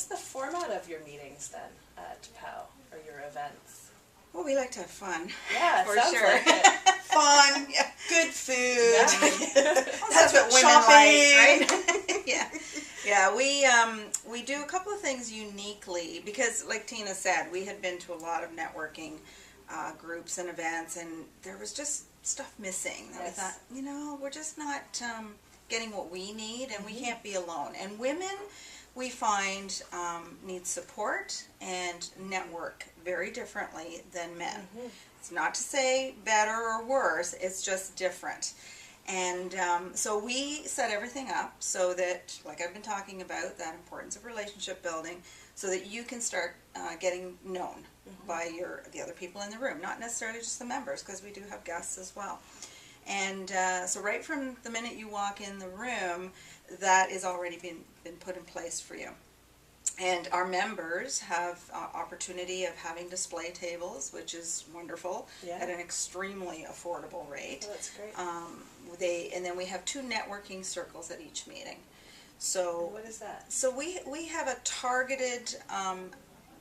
what's the format of your meetings then at POWE, or your events? Well, we like to have fun. Yeah, for sounds sure. like it. Fun, good food. Yeah. That's what women shopping. like, right? Yeah. Yeah, we do a couple of things uniquely because, like Tina said, we had been to a lot of networking groups and events, and there was just stuff missing. And we thought, you know, we're just not getting what we need, and we can't be alone. And women, we find, need support and network very differently than men. It's not to say better or worse, it's just different. And so we set everything up so that, like I've been talking about, that importance of relationship building, so that you can start getting known by the other people in the room, not necessarily just the members, because we do have guests as well. And so right from the minute you walk in the room, that is already been put in place for you. And our members have opportunity of having display tables, which is wonderful, at an extremely affordable rate. Oh, that's great. And then we have 2 networking circles at each meeting. So what is that? So we have a targeted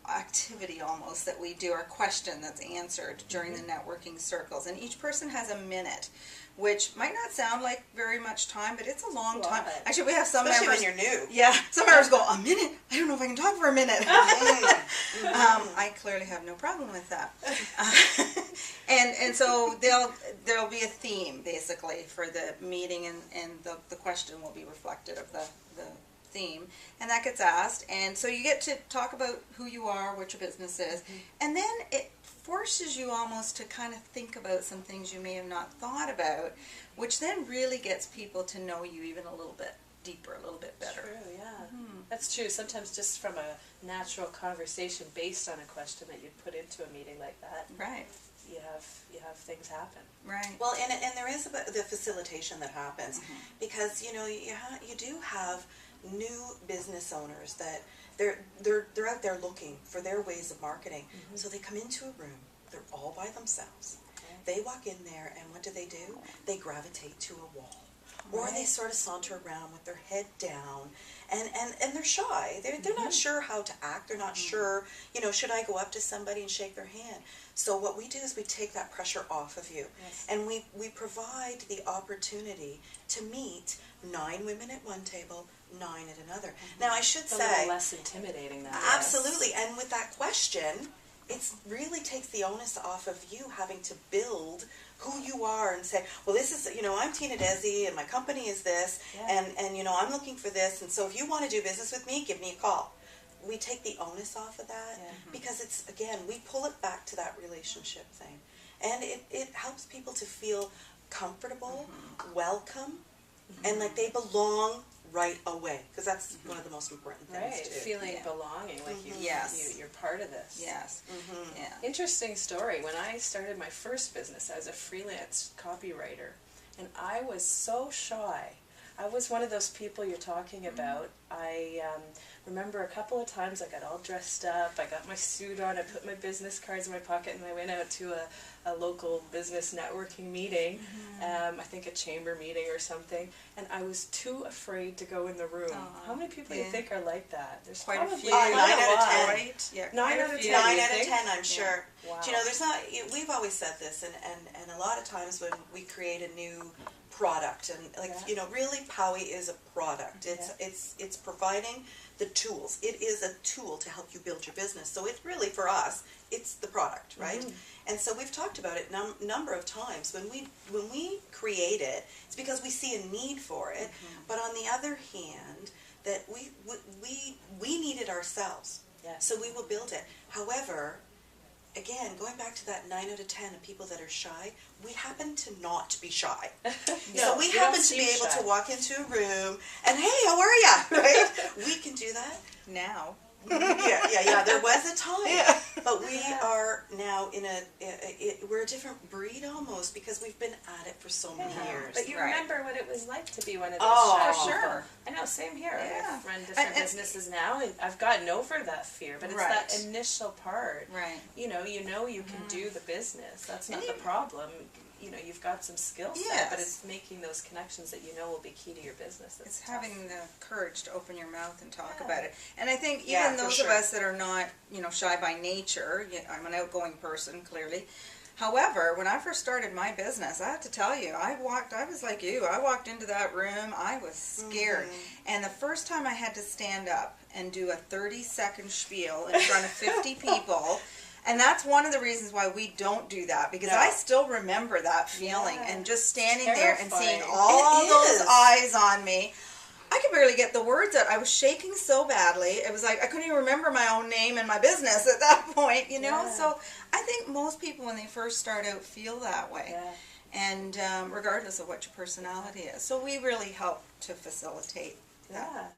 activity almost that we do, our question that's answered during the networking circles, and each person has a minute, which might not sound like very much time, but it's a long time. Actually, we have some Especially members, when you're new. Yeah, some members go, a minute? I don't know if I can talk for a minute. I clearly have no problem with that. And so there'll be a theme basically for the meeting, and the question will be reflected of the theme, and that gets asked, and so you get to talk about who you are, what your business is, and then it forces you almost to kind of think about some things you may have not thought about, which then really gets people to know you even a little bit deeper, a little bit better. True, yeah. That's true. Sometimes just from a natural conversation based on a question that you'd put into a meeting like that, right? You have things happen. Right. Well, and there is the facilitation that happens, because you know you do have new business owners that they're out there looking for their ways of marketing. So they come into a room, they're all by themselves. They walk in there, and what do? They gravitate to a wall. Or they sort of saunter around with their head down, and they're shy. They're not sure how to act. They're not sure, you know, should I go up to somebody and shake their hand? So what we do is we take that pressure off of you. And we provide the opportunity to meet 9 women at one table, 9 at another. Now I should It's say, a little less intimidating than absolutely. And with that question, it really takes the onus off of you having to build who you are and say, well, this is, you know, I'm Tina Desi and my company is this, and you know, I'm looking for this, and so if you want to do business with me, give me a call. We take the onus off of that because it's, again, we pull it back to that relationship thing, and it helps people to feel comfortable, welcome, and like they belong right away, because that's one of the most important things too. Feeling belonging, like you're part of this. Yeah. Interesting story. When I started my first business, I was a freelance copywriter, and I was so shy. I was one of those people you're talking about. I remember a couple of times I got all dressed up, I got my suit on, I put my business cards in my pocket, and I went out to a local business networking meeting, I think a chamber meeting or something, and I was too afraid to go in the room. How many people do you think are like that? There's quite probably a few. 9 out of 10. Right? Yeah, 9 out of 10. 9 out of 10, I'm sure. Wow. Do you know, there's not. We've always said this, and a lot of times when we create a new product, and like you know, really, POWE is a product. It's providing the tools. It is a tool to help you build your business. So it's really, for us, it's the product, right? And so we've talked about it number of times. When we create it, it's because we see a need for it. But on the other hand, that we need it ourselves. So we will build it. However, again, going back to that 9 out of 10 of people that are shy, we happen to not be shy. So we happen to be able to walk into a room and, hey, how are ya? Right? We can do that now. Yeah. There was a time, but we are now we're a different breed almost, because we've been at it for so many years. But you remember what it was like to be one of those Oh, shy sure. people. I know, same here. I've run different businesses now, and I've gotten over that fear, but it's that initial part. Right. You know you can do the business. That's not the problem. you know, you've got some skill set, but Yes. it's making those connections that you know will be key to your business. That's It's tough. having the courage to open your mouth and talk Yeah. about it. And I think even Yeah, for those sure. of us that are not, you know, shy by nature, I'm an outgoing person, clearly. However, when I first started my business, I have to tell you, I was like you, I walked into that room, I was scared. And the first time I had to stand up and do a 30-second spiel in front of 50 people, and that's one of the reasons why we don't do that, because No. I still remember that feeling, Yeah. and just standing there and seeing Terrifying. all It those is. eyes on me. I could barely get the words out. I was shaking so badly. It was like I couldn't even remember my own name and my business at that point, you know? Yeah. So I think most people when they first start out feel that way. Yeah. And regardless of what your personality is. So we really help to facilitate that. Yeah.